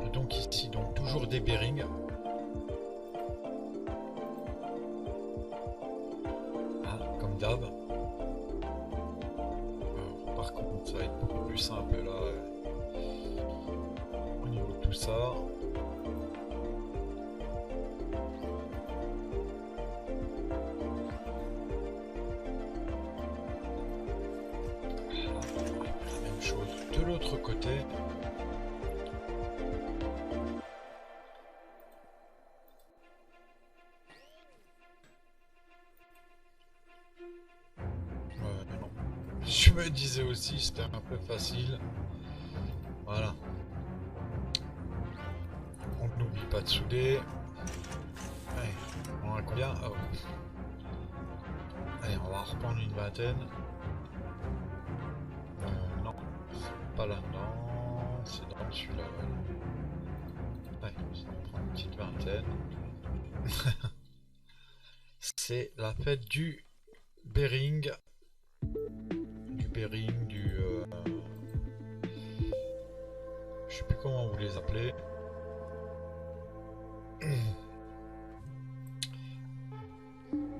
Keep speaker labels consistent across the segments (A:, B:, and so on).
A: Et donc ici, donc toujours des bearings. Ah, comme d'hab. Par contre, ça va être beaucoup plus simple là au niveau de tout ça. Même chose de l'autre côté. Non. Je me disais aussi, c'était un peu facile. Voilà. On n'oublie pas de souder. Allez, on a combien? Oh. Allez, on va en reprendre une vingtaine. Non, c'est pas là-dedans, c'est dans celui-là. Ouais, ça va prendre une petite vingtaine. C'est la fête du bearing. Du bearing, je sais plus comment vous les appelez.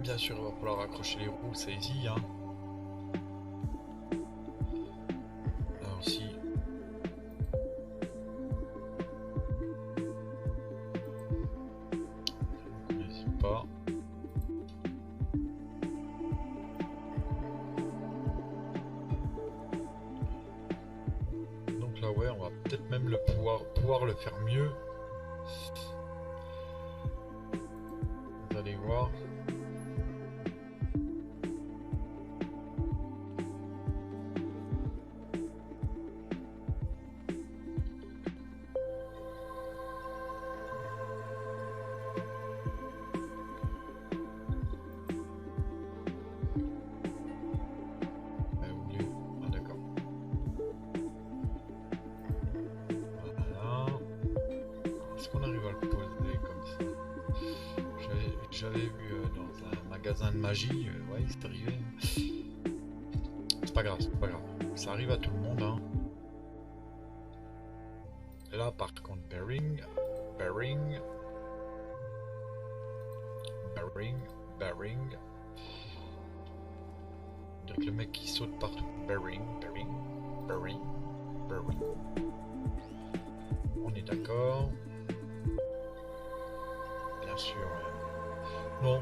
A: Bien sûr, il va falloir accrocher les roues, c'est ici. Hein. Là aussi. N'hésite pas. Donc là, ouais, on va peut-être même pouvoir le faire mieux. Vous allez voir. J'avais vu dans un magasin de magie, ouais, c'est arrivé. C'est pas grave, c'est pas grave. Ça arrive à tout le monde. Hein. Et là, par contre, bearing. Donc le mec qui saute partout. Bearing. On est d'accord. Bien sûr. Non,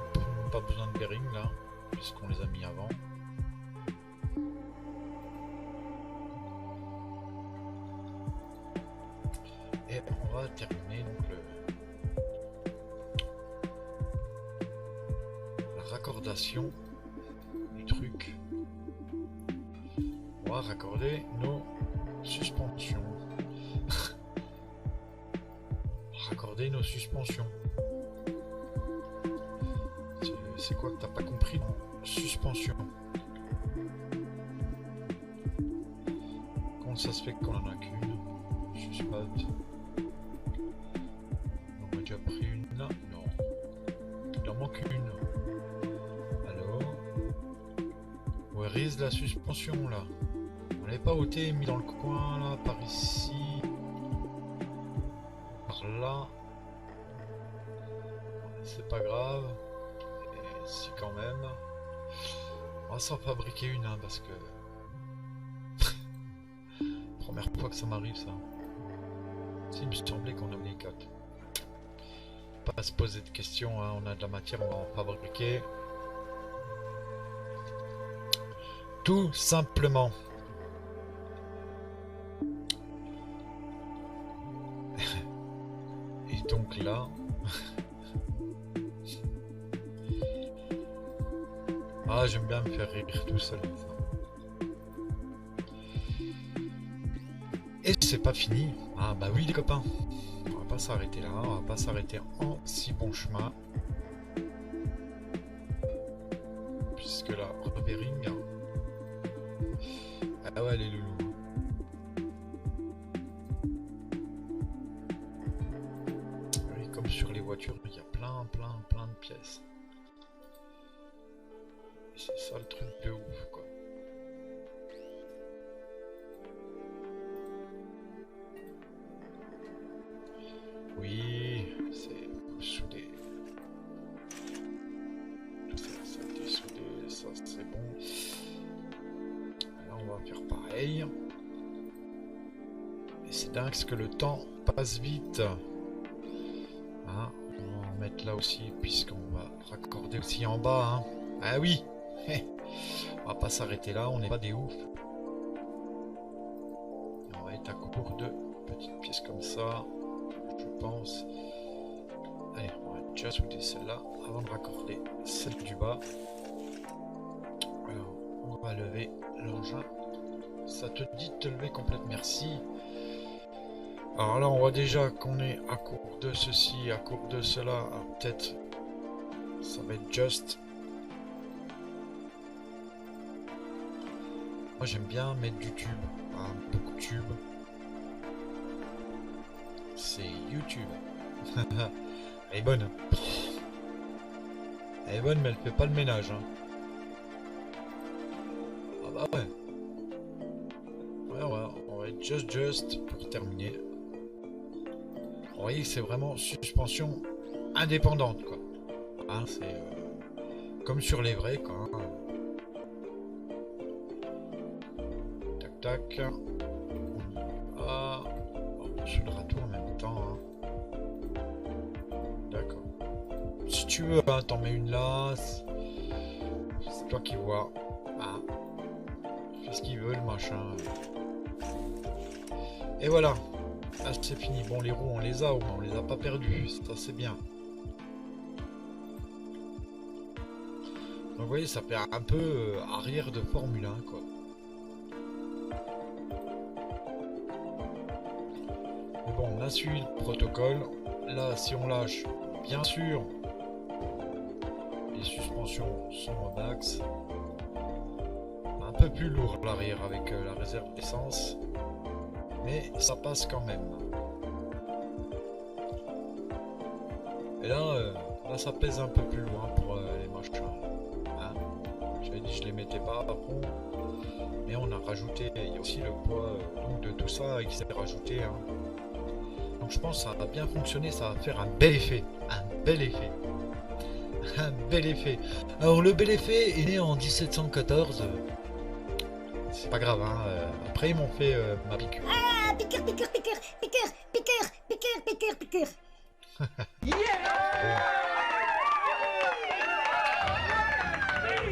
A: pas besoin de bearing là, puisqu'on les a mis avant. Et on va terminer donc la raccordation du truc. On va raccorder nos suspensions. Raccorder nos suspensions. C'est quoi que t'as pas compris? Suspension. Comment ça se fait qu'on en a qu'une? Suspense. On a déjà pris une là? Non. Il en manque une. Alors? Where is la suspension là? On l'avait pas ôté, mis dans le coin là, par ici. Par là. C'est pas grave. Si quand même. On va s'en fabriquer une hein, parce que première fois que ça m'arrive ça. Il me semblait qu'on avait les 4. Pas se poser de questions, hein. On a de la matière, on va en fabriquer. Tout simplement. Et donc là. Ah, j'aime bien me faire rire tout seul. Et c'est pas fini. Ah bah oui les copains. On va pas s'arrêter là, on va pas s'arrêter en si bon chemin. Puisque là, repairing. Ah ouais les loulous. Oui, comme sur les voitures, il y a plein de pièces. C'est ça le truc de ouf quoi. C'est dingue ce que le temps passe vite. Hein, on va en mettre là aussi, puisqu'on va raccorder aussi en bas. Hein. Ah oui. On va pas s'arrêter là, on n'est pas des oufs. On va être à court de petites pièces comme ça, je pense. Allez, on va déjà souder celle-là avant de raccorder celle du bas. Alors, on va lever l'engin. Ça te dit de te lever complètement, merci. Alors là, on voit déjà qu'on est à court de ceci, à court de cela. Peut-être ça va être juste. Moi, j'aime bien mettre du tube, hein, beaucoup de tube. C'est YouTube. Elle est bonne. Elle est bonne, mais elle fait pas le ménage. Hein. Ah bah ouais. Ouais, on va être just pour terminer. Vous voyez, c'est vraiment suspension indépendante, quoi. Hein, c'est comme sur les vrais, quoi. Hein. Tac, tac. Ah, on soudera tout en même temps. Hein. D'accord. Si tu veux, hein, t'en mets une là. C'est toi qui vois. Ah. Fais ce qu'il veut, le machin. Et voilà. Ah, c'est fini. Bon, les roues, on les a, on les a pas perdus. Ça, c'est bien. Donc, vous voyez, ça fait un peu arrière de Formule 1, quoi. Mais bon, on a suivi le protocole. Là, si on lâche, bien sûr, les suspensions sont en axe. Un peu plus lourd l'arrière avec la réserve d'essence. Mais ça passe quand même. Et là, là ça pèse un peu plus loin pour les machins. Hein, j'avais dit je les mettais pas à fond. Mais on a rajouté, il y a aussi le poids donc de tout ça qui s'est rajouté. Hein. Donc je pense que ça va bien fonctionner, ça va faire un bel effet. Un bel effet. Un bel effet. Alors le bel effet est né en 1714. C'est pas grave, hein. Après ils m'ont fait ma piqûre.
B: Ah, piqûre, piqûre, piqûre, piqûre, piqûre, piqûre, piqûre, piqûre.
A: Bon.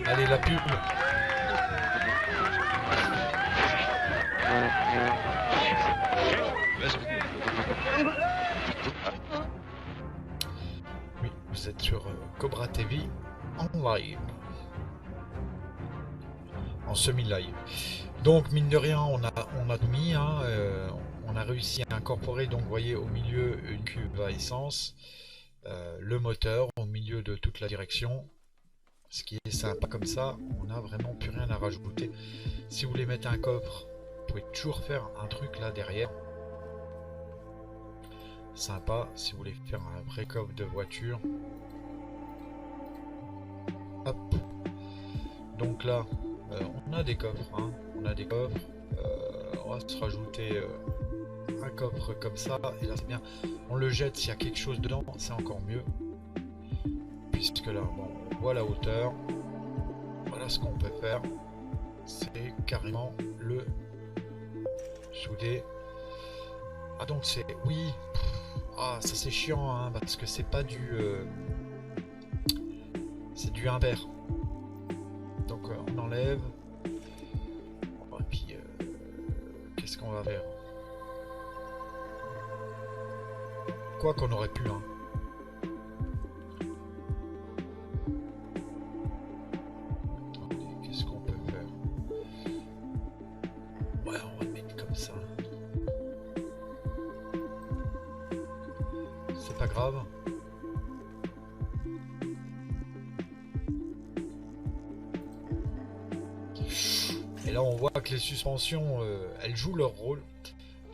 A: Allez, la pub. Oui, vous êtes sur Cobra TV en live. En semi-live. Donc mine de rien on a tout mis, hein, on a réussi à incorporer, donc vous voyez au milieu une cuve à essence, le moteur au milieu de toute la direction, ce qui est sympa comme ça, on n'a vraiment plus rien à rajouter. Si vous voulez mettre un coffre, vous pouvez toujours faire un truc là derrière, sympa. Si vous voulez faire un vrai coffre de voiture, hop, donc là on a des coffres, hein. On a des coffres, on va se rajouter un coffre comme ça, et là c'est bien, on le jette s'il y a quelque chose dedans, c'est encore mieux, puisque là bon, on voit la hauteur, voilà ce qu'on peut faire, c'est carrément le souder. Ah donc c'est, oui, ah ça c'est chiant, hein, parce que c'est pas du, c'est du impair, donc on enlève. Et puis, qu'est-ce qu'on va faire? Quoi qu'on aurait pu, hein. Attendez, qu'est-ce qu'on peut faire? Ouais, on va le mettre comme ça. C'est pas grave. Et là on voit que les suspensions elles jouent leur rôle.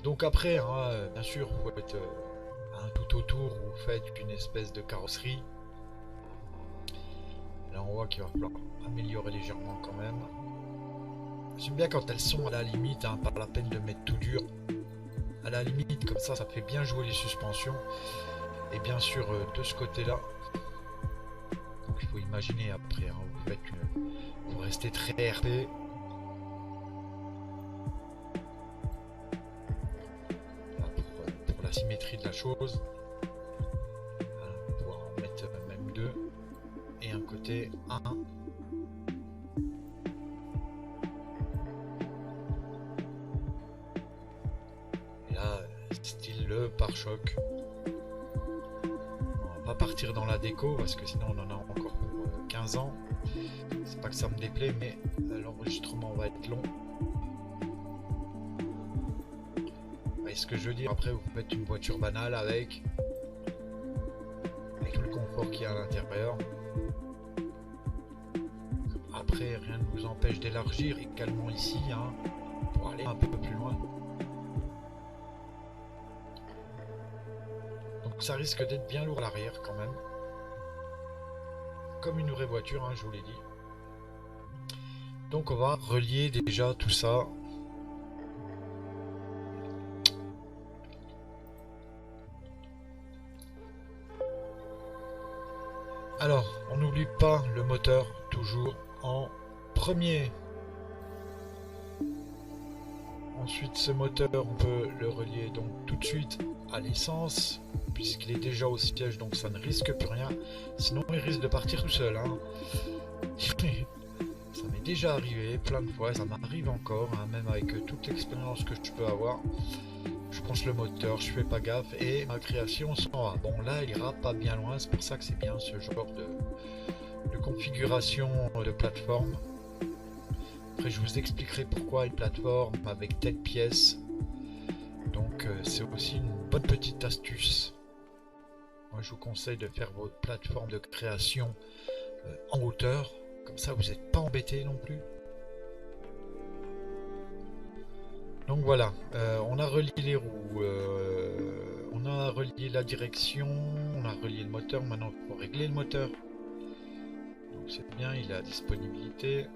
A: Donc après hein, bien sûr vous faites un tout autour, vous faites une espèce de carrosserie. Là on voit qu'il va falloir améliorer légèrement quand même. J'aime bien quand elles sont à la limite, hein, pas la peine de mettre tout dur. À la limite comme ça fait bien jouer les suspensions. Et bien sûr de ce côté là, donc il faut imaginer après, hein, vous faites vous restez très RP. symétrie de la chose. Voilà, on va pouvoir en mettre même deux. Et un côté 1. Et là, style le pare-choc. On va pas partir dans la déco parce que sinon on en a encore pour 15 ans. C'est pas que ça me déplaît, mais l'enregistrement va être long. Vous voyez ce que je veux dire? Après, vous faites une voiture banale avec tout le confort qu'il y a à l'intérieur. Après, rien ne vous empêche d'élargir également ici, hein, pour aller un peu plus loin. Donc ça risque d'être bien lourd à l'arrière quand même. Comme une vraie voiture, hein, je vous l'ai dit. Donc on va relier déjà tout ça. Alors, on n'oublie pas le moteur, toujours en premier. Ensuite, ce moteur, on peut le relier donc tout de suite à l'essence, puisqu'il est déjà au siège, donc ça ne risque plus rien. Sinon, il risque de partir tout seul, hein. Ça m'est déjà arrivé plein de fois, ça m'arrive encore, hein, même avec toute l'expérience que je peux avoir. Je branche le moteur, je fais pas gaffe et ma création s'en va. Bon, là, il ira pas bien loin, c'est pour ça que c'est bien ce genre de configuration de plateforme. Après, je vous expliquerai pourquoi une plateforme avec telle pièce. Donc, c'est aussi une bonne petite astuce. Moi, je vous conseille de faire votre plateforme de création en hauteur. Comme ça, vous n'êtes pas embêté non plus. Donc voilà, on a relié les roues, on a relié la direction, on a relié le moteur. Maintenant, il faut régler le moteur. Donc c'est bien, il a disponibilité.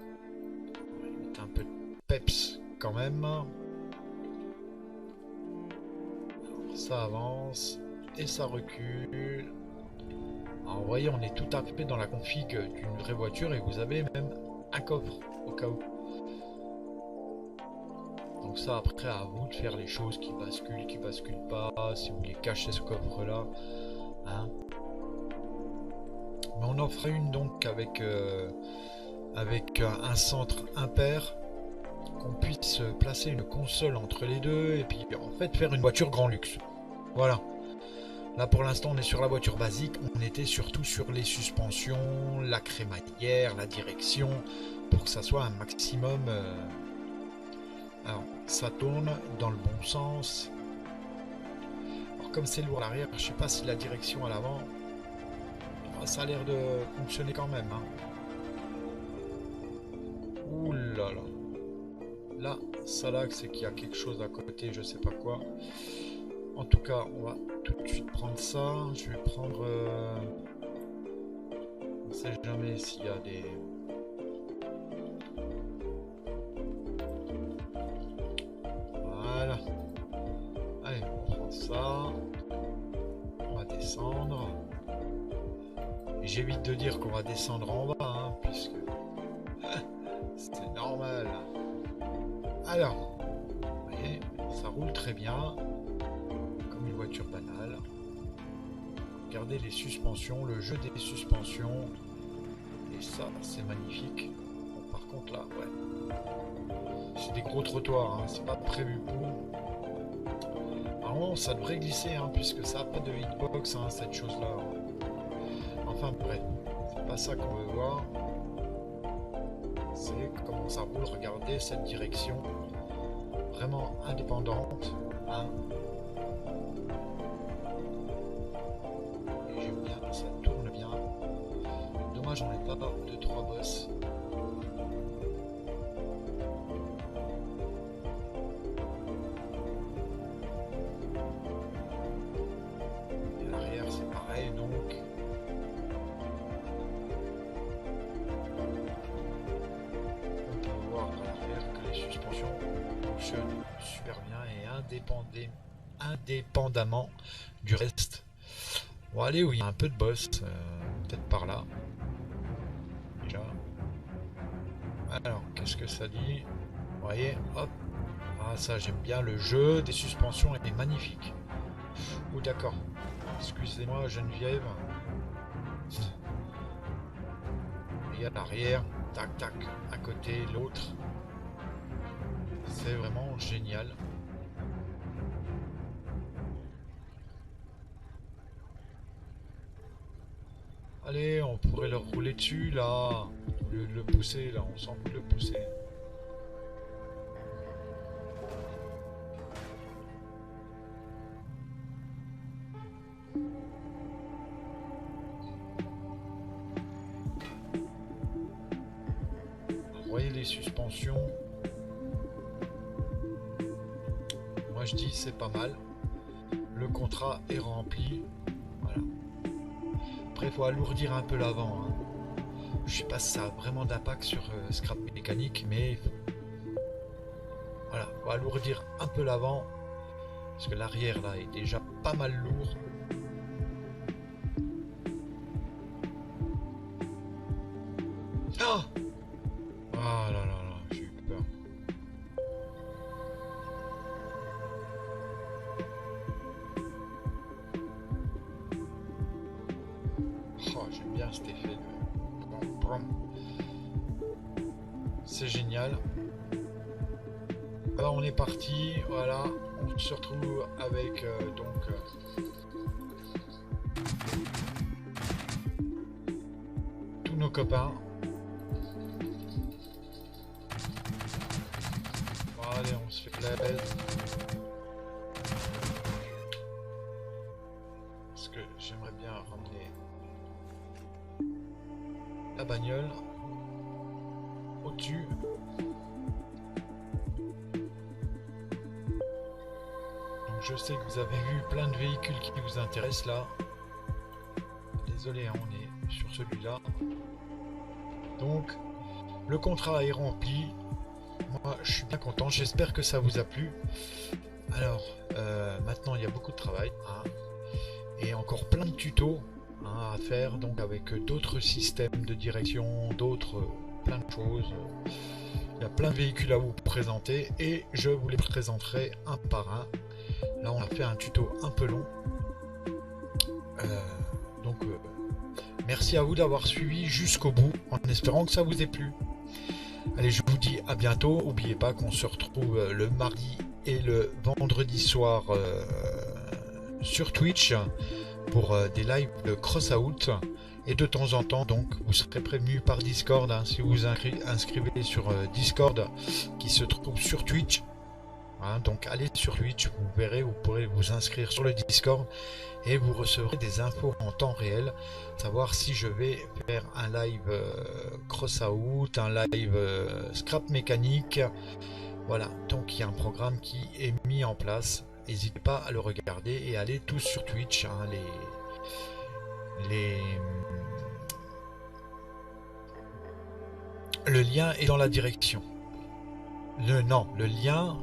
A: On va lui mettre un peu de peps quand même. Alors, ça avance et ça recule. Alors vous voyez, on est tout à fait dans la config d'une vraie voiture et vous avez même un coffre au cas où. Donc ça, après, à vous de faire les choses qui basculent pas, si vous voulez cacher ce coffre là, hein. Mais on en fera une donc avec un centre impair, qu'on puisse placer une console entre les deux et puis en fait faire une voiture grand luxe. Voilà. Là pour l'instant on est sur la voiture basique, on était surtout sur les suspensions, la crémaillère, la direction, pour que ça soit un maximum. Alors ça tourne dans le bon sens. Alors comme c'est lourd à l'arrière, je sais pas si la direction à l'avant, ça a l'air de fonctionner quand même, hein. Ouh là là. Là, ça là, c'est qu'il y a quelque chose à côté, je sais pas quoi. En tout cas, on va tout de suite prendre ça. Je vais prendre... on ne sait jamais s'il y a des... Voilà. Allez, on prend ça. On va descendre. Et j'évite de dire qu'on va descendre en bas, hein, puisque... c'est normal. Alors, vous voyez, ça roule très bien. Comme une voiture banale. Regardez les suspensions, le jeu des suspensions. Et ça, c'est magnifique. Bon, par contre là, ouais. C'est des gros trottoirs, hein, c'est pas prévu pour. Normalement, ça devrait glisser, hein, puisque ça n'a pas de hitbox, hein, cette chose-là. Enfin bref, c'est pas ça qu'on veut voir. C'est comment ça roule. Regardez cette direction. Vraiment indépendante, hein. Et j'aime bien, ça tourne bien. Dommage, on n'est pas 2-3 bosses. Et à l'arrière, c'est pareil, donc. On peut voir à l'arrière que les suspensions fonctionnent super bien et indépendamment du reste. On va aller où il y a un peu de boss, peut-être par là. Déjà. Alors, qu'est-ce que ça dit? Vous voyez, hop. Ah, ça, j'aime bien le jeu des suspensions, est magnifique. Oh d'accord. Excusez-moi Geneviève. Et à l'arrière, tac tac, un côté, l'autre. C'est vraiment génial. Allez, on pourrait le rouler dessus là. Au lieu de le pousser là, on s'en fout de le pousser. Vous voyez les suspensions. Moi je dis c'est pas mal. Le contrat est rempli. Voilà. Après il faut alourdir un peu l'avant. Hein. Je sais pas si ça a vraiment d'impact sur scrap mécanique, mais voilà, faut alourdir un peu l'avant. Parce que l'arrière là est déjà pas mal lourd. Ah, ah là là là, j'ai eu peur. Oh, j'aime bien cet effet de brum, brum. C'est génial. Alors on est parti, voilà, on se retrouve avec tous nos copains. Allez, on se fait plaisir. Parce que j'aimerais bien ramener la bagnole au-dessus. Donc je sais que vous avez vu plein de véhicules qui vous intéressent là. Désolé, hein, on est sur celui-là. Donc le contrat est rempli. Moi je suis bien content, j'espère que ça vous a plu. Alors maintenant il y a beaucoup de travail hein, et encore plein de tutos hein, à faire, donc avec d'autres systèmes de direction, d'autres plein de choses. Il y a plein de véhicules à vous présenter et je vous les présenterai un par un. Là on a fait un tuto un peu long. Donc merci à vous d'avoir suivi jusqu'au bout en espérant que ça vous ait plu. Allez, je vous dis à bientôt. N'oubliez pas qu'on se retrouve le mardi et le vendredi soir sur Twitch pour des lives de cross-out. Et de temps en temps, donc, vous serez prévenu par Discord hein, si vous vous inscrivez sur Discord qui se trouve sur Twitch. Hein, donc allez sur Twitch, vous verrez, vous pourrez vous inscrire sur le Discord et vous recevrez des infos en temps réel, savoir si je vais faire un live cross-out, un live scrap mécanique. Voilà, donc il y a un programme qui est mis en place. N'hésitez pas à le regarder et allez tous sur Twitch. Hein, le lien est dans la direction. Le lien.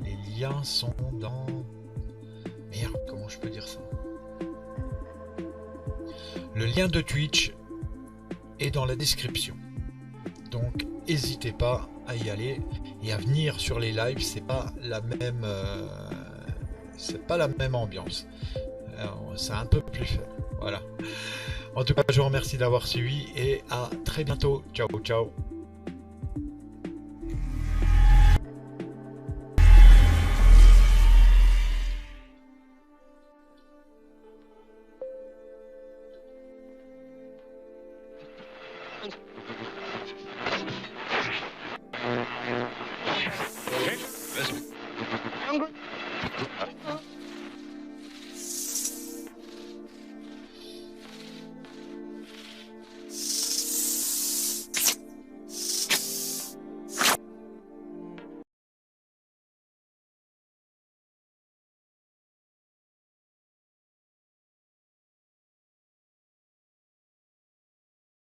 A: Les liens sont dans... Merde, comment je peux dire ça? Le lien de Twitch est dans la description. Donc, n'hésitez pas à y aller et à venir sur les lives. C'est pas la même ambiance. C'est un peu plus fun. Voilà. En tout cas, je vous remercie d'avoir suivi et à très bientôt. Ciao, ciao.